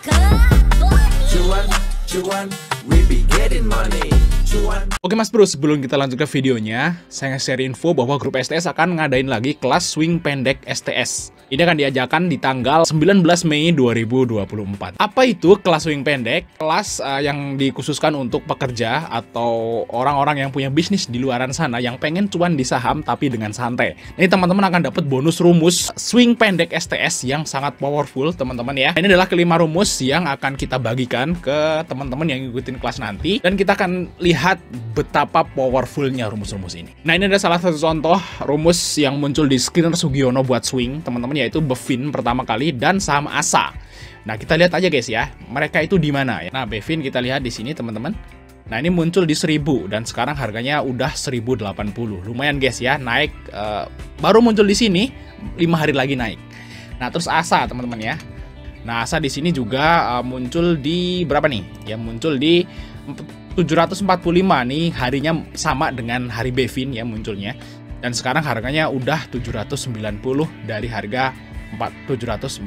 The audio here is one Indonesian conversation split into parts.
Cuan, cuan, we be getting money. Cuan. Oke Mas Bro, sebelum kita lanjut ke videonya, saya nge-share info bahwa grup STS akan ngadain lagi kelas swing pendek STS. Ini akan diajakan di tanggal 19 Mei 2024. Apa itu kelas swing pendek? Kelas yang dikhususkan untuk pekerja atau orang-orang yang punya bisnis di luaran sana yang pengen cuan di saham tapi dengan santai. Ini teman-teman akan dapat bonus rumus swing pendek STS yang sangat powerful teman-teman ya. Ini adalah kelima rumus yang akan kita bagikan ke teman-teman yang ngikutin kelas nanti. Dan kita akan lihat betapa powerfulnya rumus-rumus ini. Nah, ini ada salah satu contoh rumus yang muncul di Skinner Sugiono buat swing, teman-teman, yaitu Bevin pertama kali dan saham ASA. Nah, kita lihat aja guys ya, mereka itu di mana ya. Nah, Bevin kita lihat di sini, teman-teman. Nah, ini muncul di 1000 dan sekarang harganya udah 1080. Lumayan guys ya, naik baru muncul di sini 5 hari lagi naik. Nah, terus ASA, teman-teman ya. Nah, ASA di sini juga muncul di berapa nih? Ya, muncul di 745 nih, harinya sama dengan hari Bevin ya munculnya. Dan sekarang harganya udah 790 dari harga 745.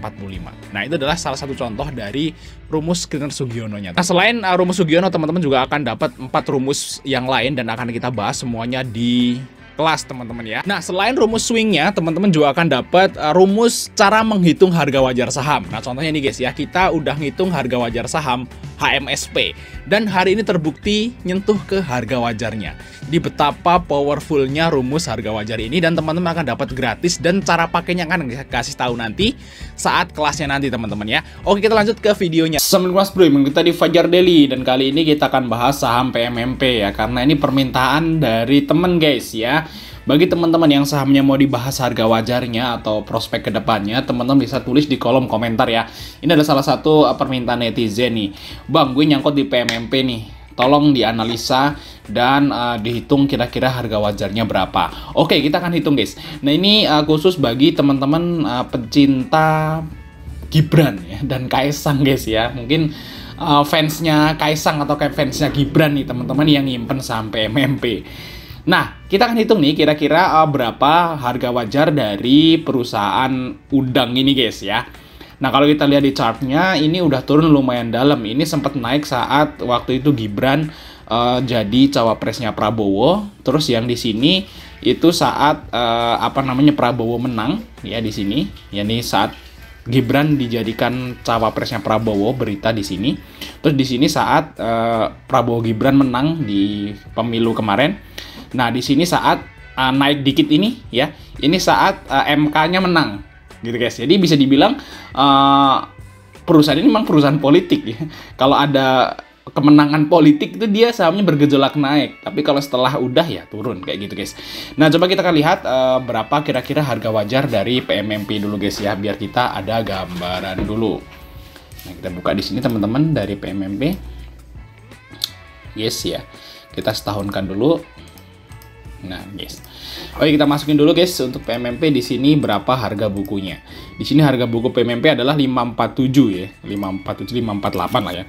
Nah, itu adalah salah satu contoh dari rumus Skinner Sugiono-nya. Nah, selain rumus Sugiono, teman-teman juga akan dapat 4 rumus yang lain dan akan kita bahas semuanya di kelas teman-teman ya. Nah, selain rumus swingnya, teman-teman juga akan dapat rumus cara menghitung harga wajar saham. Nah, contohnya nih guys ya, kita udah ngitung harga wajar saham HMSP dan hari ini terbukti nyentuh ke harga wajarnya. Di betapa powerfulnya rumus harga wajar ini, dan teman-teman akan dapat gratis dan cara pakainya akan kasih tahu nanti saat kelasnya nanti teman-teman ya. Oke, kita lanjut ke videonya. Assalamualaikum Mas Bro, kita di Fajar Daily dan kali ini kita akan bahas saham PMMP ya, karena ini permintaan dari temen guys ya. Bagi teman-teman yang sahamnya mau dibahas harga wajarnya atau prospek kedepannya, teman-teman bisa tulis di kolom komentar ya. Ini ada salah satu permintaan netizen nih. Bang, gue nyangkut di PMMP nih. Tolong dianalisa dan dihitung kira-kira harga wajarnya berapa. Oke, kita akan hitung guys. Nah, ini khusus bagi teman-teman pecinta Gibran ya dan Kaisang guys ya. Mungkin fansnya Kaisang atau kayak fansnya Gibran nih teman-teman yang nyimpen saham PMMP. Nah, kita akan hitung nih kira-kira berapa harga wajar dari perusahaan udang ini guys ya. Nah, kalau kita lihat di chartnya, ini udah turun lumayan dalam. Ini sempat naik saat waktu itu Gibran jadi cawapresnya Prabowo. Terus yang di sini itu saat Prabowo menang ya di sini. Ya, ini saat Gibran dijadikan cawapresnya Prabowo, berita di sini. Terus di sini saat Prabowo Gibran menang di pemilu kemarin. Nah, di sini saat naik dikit ini ya, ini saat MK-nya menang, gitu guys. Jadi bisa dibilang perusahaan ini memang perusahaan politik ya. Kalau ada kemenangan politik itu dia sahamnya bergejolak naik, tapi kalau setelah udah ya turun kayak gitu guys. Nah, coba kita akan lihat berapa kira-kira harga wajar dari PMMP dulu guys ya, biar kita ada gambaran dulu. Nah, kita buka di sini teman-teman dari PMMP. Yes ya, kita setahunkan dulu. Nah, guys. Oke, kita masukin dulu guys untuk PMMP di sini berapa harga bukunya. Di sini harga buku PMMP adalah 547 ya. 547 548 lah ya.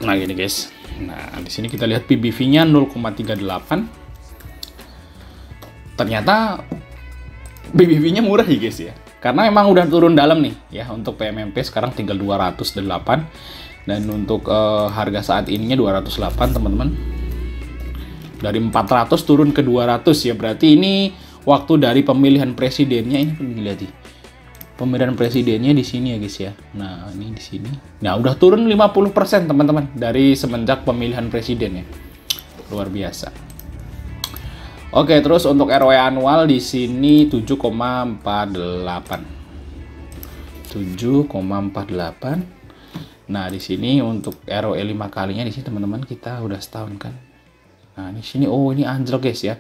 Nah, gini guys. Nah, di sini kita lihat PBV-nya 0,38. Ternyata PBV-nya murah ya guys ya. Karena memang udah turun dalam nih ya. Untuk PMMP sekarang tinggal 208 dan untuk harga saat ininya 208 teman-teman. Dari 400 turun ke 200 ya, berarti ini waktu dari pemilihan presidennya. Ini lihat nih, pemilihan presidennya di sini ya guys ya. Nah, ini di sini. Nah, udah turun 50% teman-teman dari semenjak pemilihan presiden ya. Luar biasa. Oke, terus untuk ROE anual di sini 7,48. 7,48. Nah, di sini untuk ROE 5 kalinya di sini teman-teman kita udah setahun kan. Nah, di sini ini anjlok guys ya.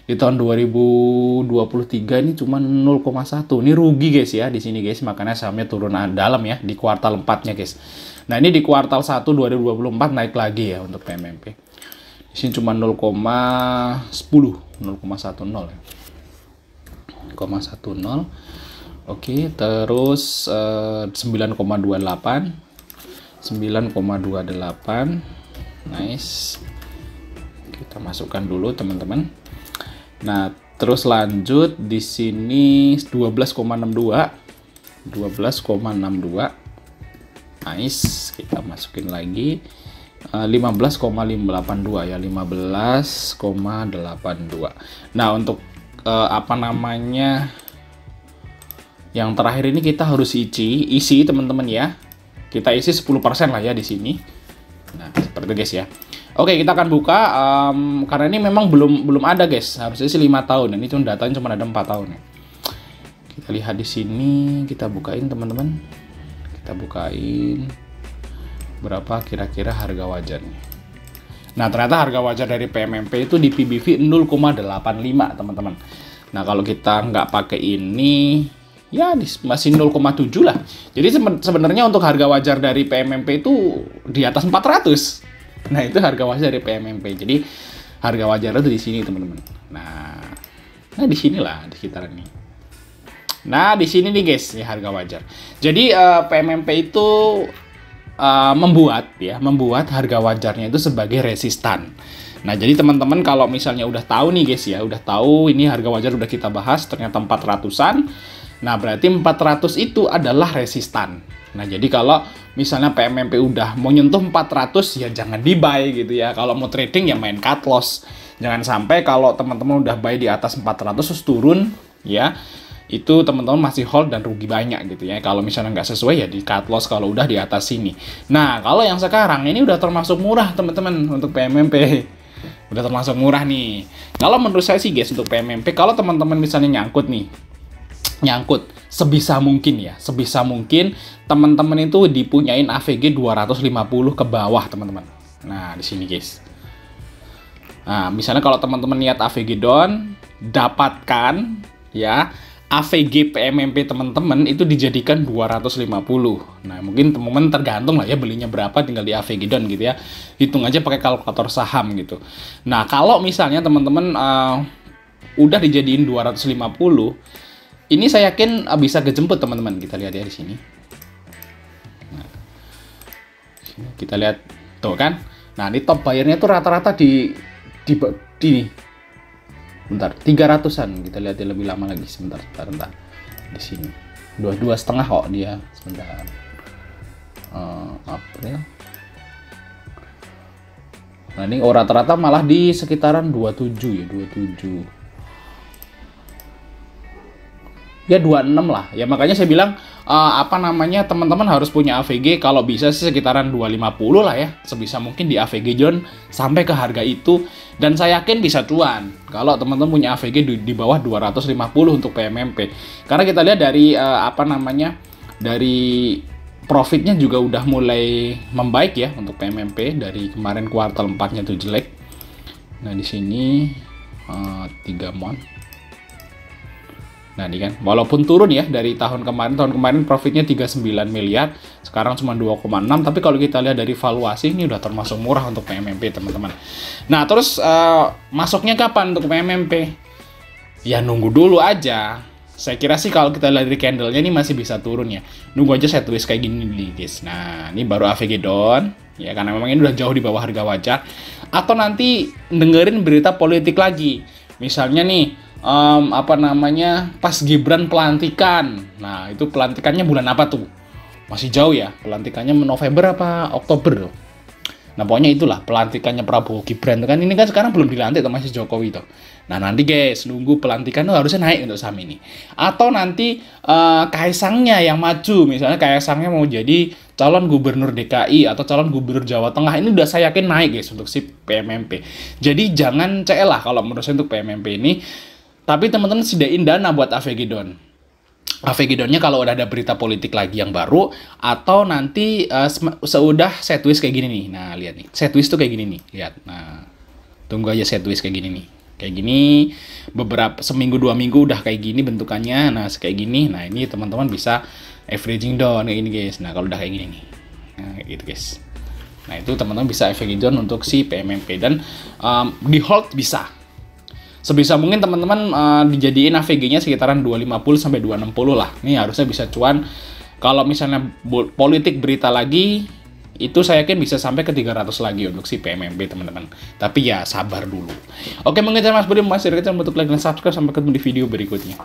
Di tahun 2023 ini cuma 0,1. Ini rugi guys ya di sini guys, makanya sahamnya turun dalam ya di kuartal 4-nya guys. Nah, ini di kuartal 1 2024 naik lagi ya untuk PMMP. Di sini cuma 0,10, 0,10 ya. 0,10. Oke, terus 9,28. 9,28. Nice. Kita masukkan dulu teman-teman. Nah, terus lanjut di sini 12,62. Nice, kita masukin lagi 15,82 ya, 15,82. Nah, untuk apa namanya yang terakhir ini kita harus isi teman-teman ya. Kita isi 10% lah ya di sini. Nah, seperti itu guys ya. Oke, kita akan buka karena ini memang belum ada guys. Harusnya sih 5 tahun. Ini cuma datanya cuma ada 4 tahun ya. Kita lihat di sini, kita bukain teman-teman. Kita bukain berapa kira-kira harga wajarnya. Nah, ternyata harga wajar dari PMMP itu di PBV 0,85 teman-teman. Nah, kalau kita nggak pakai ini ya masih 0,7 lah. Jadi sebenarnya untuk harga wajar dari PMMP itu di atas 400. Nah, itu harga wajar dari PMMP. Jadi harga wajarnya itu di sini teman-teman. Nah di sinilah di sekitaran ini. Nah, di sini nih guys, ya harga wajar. Jadi PMMP itu membuat harga wajarnya itu sebagai resistan. Nah, jadi teman-teman kalau misalnya udah tahu nih guys ya, udah tahu ini harga wajar udah kita bahas ternyata 400-an. Nah, berarti 400 itu adalah resistan. Nah, jadi kalau misalnya PMMP udah mau nyentuh 400 ya jangan di-buy gitu ya. Kalau mau trading ya main cut loss. Jangan sampai kalau teman-teman udah buy di atas 400 terus turun ya, itu teman-teman masih hold dan rugi banyak gitu ya. Kalau misalnya nggak sesuai ya di cut loss kalau udah di atas sini. Nah, kalau yang sekarang ini udah termasuk murah teman-teman untuk PMMP. Udah termasuk murah nih. Kalau menurut saya sih guys untuk PMMP, kalau teman-teman misalnya nyangkut sebisa mungkin teman-teman itu dipunyain AVG 250 ke bawah teman-teman. Nah, di sini guys. Nah, misalnya kalau teman-teman niat AVG down, dapatkan ya AVG PMMP teman-teman itu dijadikan 250. Nah, mungkin teman-teman tergantung lah ya belinya berapa, tinggal di AVG down gitu ya. Hitung aja pakai kalkulator saham gitu. Nah, kalau misalnya teman-teman udah dijadiin 250, ini saya yakin bisa kejemput teman-teman. Kita lihat ya di sini. Nah, kita lihat tuh kan. Nah, ini top bayarnya tuh rata-rata di bentar, 300-an. Kita lihat lebih lama lagi sebentar. Di sini. 22,5 kok dia sebentar. April. Nah, ini rata-rata malah di sekitaran 27 ya, 27. Ya 26 lah. Ya makanya saya bilang teman-teman harus punya AVG kalau bisa sih sekitaran 250 lah ya. Sebisa mungkin di AVG John sampai ke harga itu, dan saya yakin bisa cuan kalau teman-teman punya AVG di bawah 250 untuk PMMP. Karena kita lihat dari dari profitnya juga udah mulai membaik ya untuk PMMP. Dari kemarin kuartal 4-nya tuh jelek. Nah, di sini 3 month. Nah, ini kan, walaupun turun ya dari tahun kemarin profitnya 39 miliar, sekarang cuma 2,6, tapi kalau kita lihat dari valuasi ini udah termasuk murah untuk PMMP, teman-teman. Nah, terus masuknya kapan untuk PMMP? Ya nunggu dulu aja. Saya kira sih kalau kita lihat dari candle-nya ini masih bisa turun ya. Nunggu aja saya tulis kayak gini nih, guys. Nah, ini baru AVG down, ya karena memang ini udah jauh di bawah harga wajar. Atau nanti dengerin berita politik lagi. Misalnya nih, pas Gibran pelantikan. Nah, itu pelantikannya bulan apa tuh? Masih jauh ya, pelantikannya November apa Oktober tuh. Nah, pokoknya itulah pelantikannya Prabowo Gibran tuh kan, ini kan sekarang belum dilantik tuh masih Jokowi tuh. Nah, nanti guys, nunggu pelantikan tuh harusnya naik untuk saham ini. Atau nanti Kaisangnya yang maju, misalnya Kaisangnya mau jadi calon gubernur DKI atau calon gubernur Jawa Tengah, ini udah saya yakin naik guys untuk si PMMP. Jadi jangan CL lah kalau menurut saya untuk PMMP ini. Tapi teman-teman sediain dana buat AVG down. AVG down-nya kalau udah ada berita politik lagi yang baru, atau nanti seudah setlist kayak gini nih. Nah, lihat nih. Setlist tuh kayak gini nih. Lihat. Nah, tunggu aja setlist kayak gini nih. Kayak gini, seminggu 2 minggu udah kayak gini bentukannya. Nah, kayak gini. Nah, ini teman-teman bisa averaging down kayak gini, guys. Nah, kalau udah kayak gini nih. Nah, kayak gitu, guys. Nah, itu teman-teman bisa averaging down untuk si PMMP. Dan di hold bisa. Sebisa mungkin teman-teman dijadiin AVG-nya sekitaran 250 sampai 260 lah. Ini harusnya bisa cuan. Kalau misalnya politik berita lagi, itu saya yakin bisa sampai ke 300 lagi untuk si PMMP teman-teman. Tapi ya sabar dulu. Oke, mungkin saya Mas Budi, Mas Dirga, untuk like dan subscribe. Sampai ketemu di video berikutnya.